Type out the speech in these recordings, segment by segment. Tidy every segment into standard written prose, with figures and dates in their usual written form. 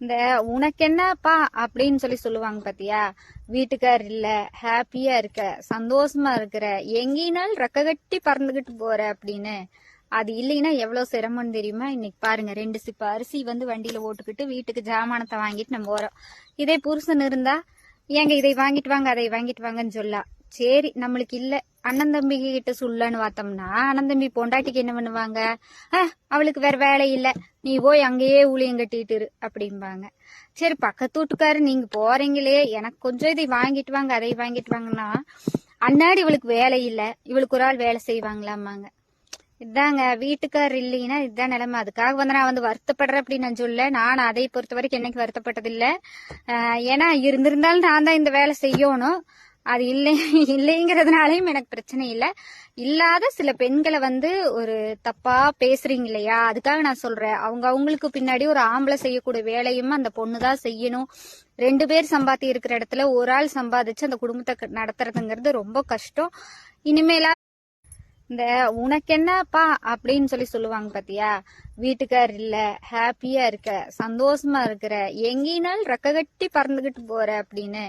இந்த உனக்கு என்னப்பா அப்படின்னு சொல்லுவாங்க பாத்தியா. வீட்டுக்கார் இல்ல, ஹாப்பியா இருக்க, சந்தோஷமா இருக்கிற, எங்கேனாலும் ரெக்க கட்டி பறந்துகிட்டு போற அப்படின்னு. அது இல்லைன்னா எவ்வளவு சிரமம்னு தெரியுமா? இன்னைக்கு பாருங்க, 2 சிப்ப அரிசி வண்டியில ஓட்டுக்கிட்டு வீட்டுக்கு ஜாமானத்தை வாங்கிட்டு நம்ம போறோம். இதே புருஷன் இருந்தா ஏங்க இதை வாங்கிட்டு வாங்க அதை வாங்கிட்டு வாங்கன்னு சொல்லலாம். சரி, நம்மளுக்கு இல்ல, அண்ணன் தம்பி கிட்ட சொல்லன்னு பார்த்தோம்னா அண்ணன் தம்பி பொண்டாட்டிக்கு என்ன பண்ணுவாங்க? அவளுக்கு வேற வேலை இல்ல, நீ போய் அங்கேயே ஊழியம் கட்டிட்டு இரு அப்படிம்பாங்க. சரி, பக்கத்து வீட்டுக்காரு நீங்க போறீங்களே, எனக்கு கொஞ்சம் இதை வாங்கிட்டு வாங்க அதை வாங்கிட்டு வாங்கன்னா, அண்ணாடி இவளுக்கு வேலை இல்ல, இவளுக்கு ஒரு ஆள் வேலை செய்வாங்களாமாங்க. இதாங்க வீட்டுக்காரர் இல்லைன்னா இதுதான் நிலைமை. அதுக்காக நான் வருத்தப்படுறேன் அப்படின்னு நான் சொல்ல. நான் அதை பொறுத்த வரைக்கும் என்னைக்கு வருத்தப்பட்டது இல்லை. ஏன்னா இருந்திருந்தாலும் நான் தான் இந்த வேலை செய்யணும். அது இல்லைங்கிறதுனாலையும் எனக்கு பிரச்சனை இல்லை. இல்லாத சில பெண்களை ஒரு தப்பா பேசுறீங்க இல்லையா, அதுக்காக நான் சொல்றேன். அவங்களுக்கு பின்னாடி ஒரு ஆம்பளை செய்யக்கூடிய வேலையும் அந்த பொண்ணுதான் செய்யணும். 2 பேர் சம்பாத்தி இருக்கிற இடத்துல ஒரு ஆள் சம்பாதிச்சு அந்த குடும்பத்தை நடத்துறதுங்கிறது ரொம்ப கஷ்டம். இனிமேலா இந்த உனக்கு என்னப்பா அப்படின்னு சொல்லுவாங்க பாத்தியா. வீட்டுக்கார் இல்ல, ஹாப்பியா இருக்க, சந்தோஷமா இருக்கிற, எங்கேனாலும் ரெக்க கட்டி பறந்துகிட்டு போற அப்படின்னு.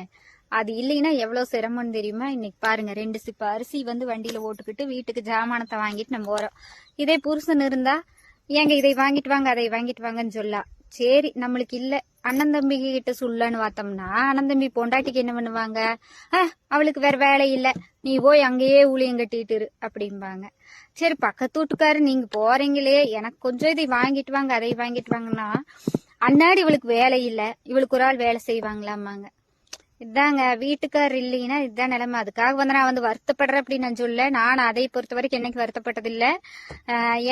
அது இல்லைன்னா எவ்வளவு சிரமம்னு தெரியுமா? இன்னைக்கு பாருங்க, 2 சிப்ப அரிசி வண்டியில ஓட்டுக்கிட்டு வீட்டுக்கு ஜாமானத்தை வாங்கிட்டு நம்ம போறோம். இதே புருஷன் இருந்தா ஏங்க இதை வாங்கிட்டு வாங்க அதை வாங்கிட்டு வாங்கன்னு சொல்லலாம். சரி, நம்மளுக்கு இல்ல, அண்ணன் தம்பி கிட்ட சொல்லன்னு பார்த்தோம்னா அண்ணன் தம்பி பொண்டாட்டிக்கு என்ன பண்ணுவாங்க? அவளுக்கு வேற வேலை இல்ல, நீ போய் அங்கேயே ஊழியம் கட்டிட்டு இரு அப்படிம்பாங்க. சரி, பக்கத்து வீட்டுக்காரு நீங்க போறீங்களே, எனக்கு கொஞ்சம் இதை வாங்கிட்டு வாங்க அதை வாங்கிட்டு வாங்கன்னா, அண்ணாடி இவளுக்கு வேலை இல்ல, இவளுக்கு ஒரு ஆள் வேலை செய்வாங்களாமாங்க. இதாங்க வீட்டுக்காரர் இல்லைன்னா இதுதான் நிலைமை. அதுக்காக நான் வருத்தப்படுறேன் அப்படின்னு நான் சொல்ல. நான் அதை பொறுத்த வரைக்கும் என்னைக்கு வருத்தப்பட்டது இல்லை.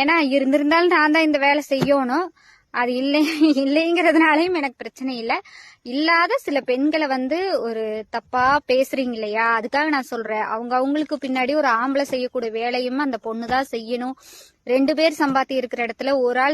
ஏன்னா இருந்திருந்தாலும் நான் தான் இந்த வேலை செய்யணும். அது இல்லைங்கிறதுனாலையும் எனக்கு பிரச்சனை இல்லை. இல்லாத சில பெண்களை ஒரு தப்பா பேசுறீங்க இல்லையா, அதுக்காக நான் சொல்றேன். அவங்களுக்கு பின்னாடி ஒரு ஆம்பளை செய்யக்கூடிய வேலையும் அந்த பொண்ணுதான் செய்யணும். 2 பேர் சம்பாத்தி இருக்கிற இடத்துல ஒரு ஆள்